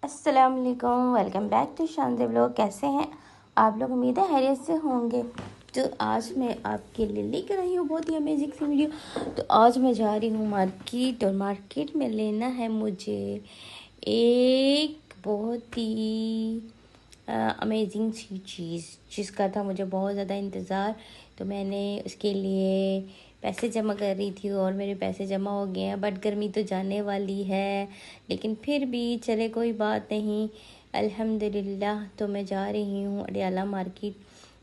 अस्सलाम वालेकुम, welcome back to शानदार व्लॉग। कैसे हैं आप लोग? उम्मीद है खैरियत से होंगे। तो आज मैं आपके लिए लेकर आई हूँ बहुत ही अमेजिंग सी वीडियो। तो आज मैं जा रही हूँ मार्केट, और मार्केट में लेना है मुझे एक बहुत ही अमेजिंग सी चीज़, जिसका था मुझे बहुत ज़्यादा इंतज़ार। तो मैंने उसके लिए पैसे जमा कर रही थी और मेरे पैसे जमा हो गए हैं। बट गर्मी तो जाने वाली है, लेकिन फिर भी चले कोई बात नहीं, अल्हम्दुलिल्लाह। तो मैं जा रही हूँ अडियाला मार्केट।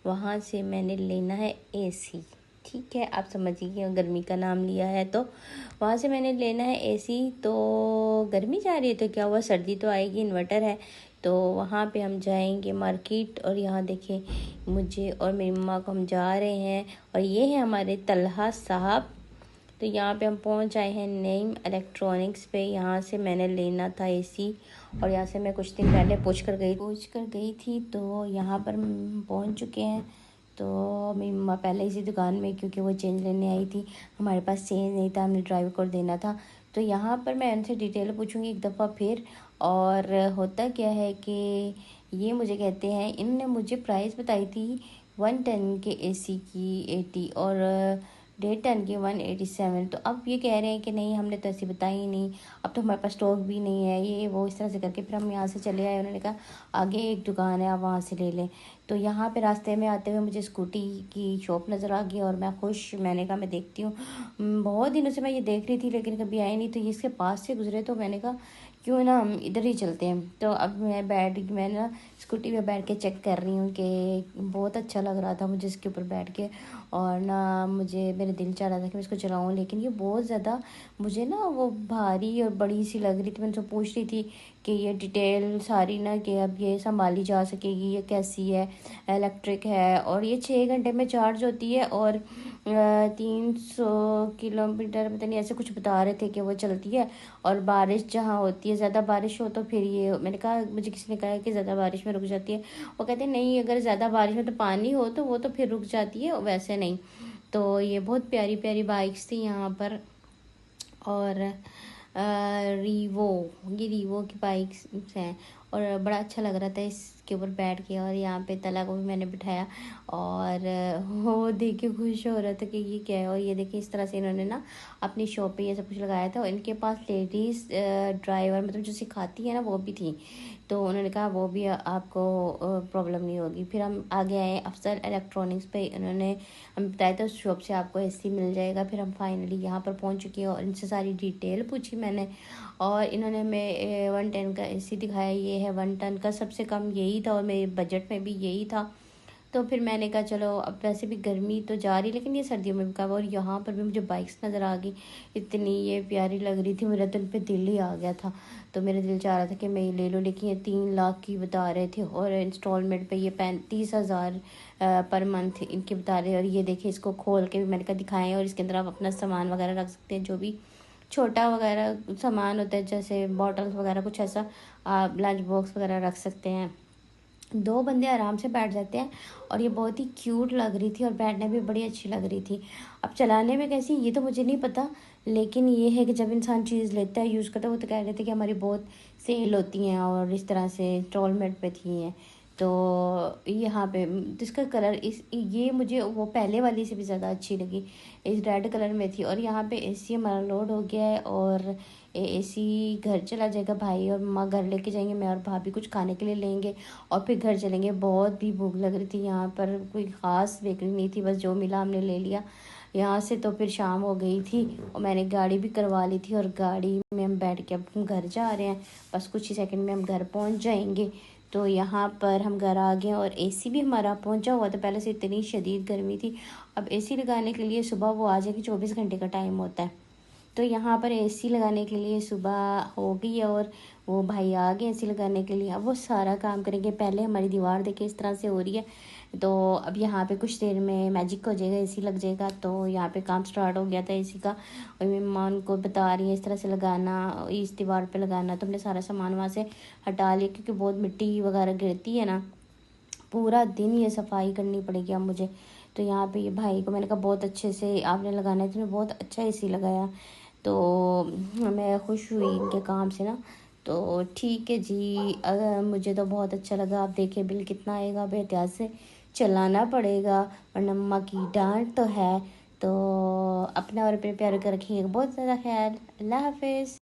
वहाँ से मैंने लेना है एसी। ठीक है, आप समझिए, गर्मी का नाम लिया है तो वहाँ से मैंने लेना है एसी। तो गर्मी जा रही है तो क्या हुआ, सर्दी तो आएगी, इन्वर्टर है। तो वहाँ पे हम जाएंगे मार्केट। और यहाँ देखें, मुझे और मेरी मम्मा को, हम जा रहे हैं। और ये है हमारे तलहा साहब। तो यहाँ पे हम पहुँच आए हैं नईम इलेक्ट्रॉनिक्स पे। यहाँ से मैंने लेना था एसी। और यहाँ से मैं कुछ दिन पहले पूछ कर गई थी। तो यहाँ पर पहुँच चुके हैं। तो मेरी मम्मा पहले इसी दुकान में, क्योंकि वो चेंज लेने आई थी, हमारे पास चेंज नहीं था, हमने ड्राइवर को देना था। तो यहाँ पर मैं उनसे डिटेल पूछूंगी एक दफ़ा फिर। और होता क्या है कि ये मुझे कहते हैं, इन्होंने मुझे प्राइस बताई थी 110 के एसी की 80, और 1.5 टन की 187। तो अब ये कह रहे हैं कि नहीं, हमने तो ऐसी बताई ही नहीं, अब तो हमारे पास स्टॉक भी नहीं है, ये वो इस तरह से करके फिर हम यहाँ से चले आए। उन्होंने कहा आगे एक दुकान है, आप वहाँ से ले लें। तो यहाँ पे रास्ते में आते हुए मुझे स्कूटी की शॉप नज़र आ गई और मैं खुश, मैंने कहा मैं देखती हूँ। बहुत दिनों से मैं ये देख रही थी लेकिन कभी आई नहीं। तो ये इसके पास से गुजरे तो मैंने कहा क्यों ना हम इधर ही चलते हैं। तो अब मैं ना स्कूटी पे बैठ के चेक कर रही हूँ कि बहुत अच्छा लग रहा था मुझे इसके ऊपर बैठ के। और ना मुझे, मेरे दिल चाह रहा था कि मैं इसको चलाऊँ, लेकिन ये बहुत ज़्यादा मुझे ना वो भारी और बड़ी सी लग रही थी। मैं उनसे पूछ रही थी कि ये डिटेल सारी ना, कि अब ये संभाली जा सकेगी, ये कैसी है, इलेक्ट्रिक है, और ये 6 घंटे में चार्ज होती है, और 300 किलोमीटर पता नहीं ऐसे कुछ बता रहे थे कि वो चलती है। और बारिश जहाँ होती है, ज़्यादा बारिश हो तो फिर ये, मैंने कहा, मुझे किसी ने कहा कि ज़्यादा बारिश में रुक जाती है। वो कहते नहीं, अगर ज़्यादा बारिश में तो पानी हो तो वो तो फिर रुक जाती है, वैसे नहीं। तो ये बहुत प्यारी प्यारी बाइक्स थी यहाँ पर। और रीवो, ये रीवो की बाइक्स हैं। और बड़ा अच्छा लग रहा था इसके ऊपर बैठ के। और यहाँ पे तला को भी मैंने बिठाया, और वो देख के खुश हो रहा था कि ये क्या है। और ये देखिए, इस तरह से इन्होंने ना अपनी शॉप पे ये सब कुछ लगाया था। और इनके पास लेडीज़ ड्राइवर, मतलब जो सिखाती है ना, वो भी थी। तो उन्होंने कहा वो भी आपको प्रॉब्लम नहीं होगी। फिर हम आगे आए अफसर इलेक्ट्रॉनिक्स पे। उन्होंने हमें बताया था उस शॉप से आपको एसी मिल जाएगा। फिर हम फाइनली यहाँ पर पहुँच चुके हैं और इनसे सारी डिटेल पूछी मैंने। और इन्होंने हमें 110 का एसी दिखाया। ये है 1 टन का, सबसे कम यही था और मेरे बजट में भी यही था। तो फिर मैंने कहा चलो, अब वैसे भी गर्मी तो जा रही, लेकिन ये सर्दियों में भी कहा। और यहाँ पर भी मुझे बाइक्स नज़र आ गई, इतनी ये प्यारी लग रही थी, मेरा दिल पे दिल ही आ गया था। तो मेरा दिल चाह रहा था कि मैं ये ले लूँ, लेकिन ये 3 लाख की बता रहे थे, और इंस्टॉलमेंट पे ये 35,000 पर मंथ इनके बता रहे। और ये देखिए, इसको खोल के भी मैंने कहा दिखाएं, और इसके अंदर आप अपना सामान वगैरह रख सकते हैं, जो भी छोटा वगैरह सामान होता है, जैसे बॉटल्स वगैरह, कुछ ऐसा आप लंच बॉक्स वगैरह रख सकते हैं। 2 बंदे आराम से बैठ जाते हैं। और ये बहुत ही क्यूट लग रही थी और बैठने में बड़ी अच्छी लग रही थी। अब चलाने में कैसी, ये तो मुझे नहीं पता, लेकिन ये है कि जब इंसान चीज़ लेता है, यूज़ करता है, वो तो कह रहे थे कि हमारी बहुत सेल होती हैं और इस तरह से इंस्टॉलमेंट पे थी हैं। तो यहाँ पे जिसका कलर, इस ये मुझे वो पहले वाली से भी ज़्यादा अच्छी लगी, इस रेड कलर में थी। और यहाँ पे एसी हमारा लोड हो गया है, और एसी घर चला जाएगा। भाई और माँ घर लेके जाएंगे, मैं और भाभी कुछ खाने के लिए लेंगे और फिर घर चलेंगे। बहुत भी भूख लग रही थी, यहाँ पर कोई ख़ास बेकरी नहीं थी, बस जो मिला हमने ले लिया यहाँ से। तो फिर शाम हो गई थी और मैंने गाड़ी भी करवा ली थी, और गाड़ी में हम बैठ के अब हम घर जा रहे हैं। बस कुछ ही सेकंड में हम घर पहुँच जाएंगे। तो यहाँ पर हम घर आ गए और एसी भी हमारा पहुँचा हुआ था। पहले से इतनी शदीद गर्मी थी, अब एसी लगाने के लिए सुबह वो आ जाएगी, 24 घंटे का टाइम होता है। तो यहाँ पर एसी लगाने के लिए सुबह हो गई है, और वो भाई आ गए एसी लगाने के लिए। अब वो सारा काम करेंगे। पहले हमारी दीवार देखिए इस तरह से हो रही है। तो अब यहाँ पे कुछ देर में मैजिक हो जाएगा, एसी लग जाएगा। तो यहाँ पे काम स्टार्ट हो गया था एसी का, और मेरी माँ उनको बता रही है इस तरह से लगाना, इस दीवार पे लगाना। तो हमने सारा सामान वहाँ से हटा लिया, क्योंकि बहुत मिट्टी वगैरह गिरती है ना, पूरा दिन ये सफाई करनी पड़ेगी अब मुझे। तो यहाँ पे ये भाई को मैंने कहा बहुत अच्छे से आपने लगाना है, तुमने बहुत अच्छा एसी लगाया। तो मैं खुश हुई इनके काम से ना। तो ठीक है जी, अगर मुझे तो बहुत अच्छा लगा। आप देखिए बिल कितना आएगा, अब एहतियात से चलाना पड़ेगा वरना मम्मा की डांट तो है। तो अपना और अपने प्यारे का रखिएगा बहुत ज़्यादा ख्याल। अल्लाह हाफिज़।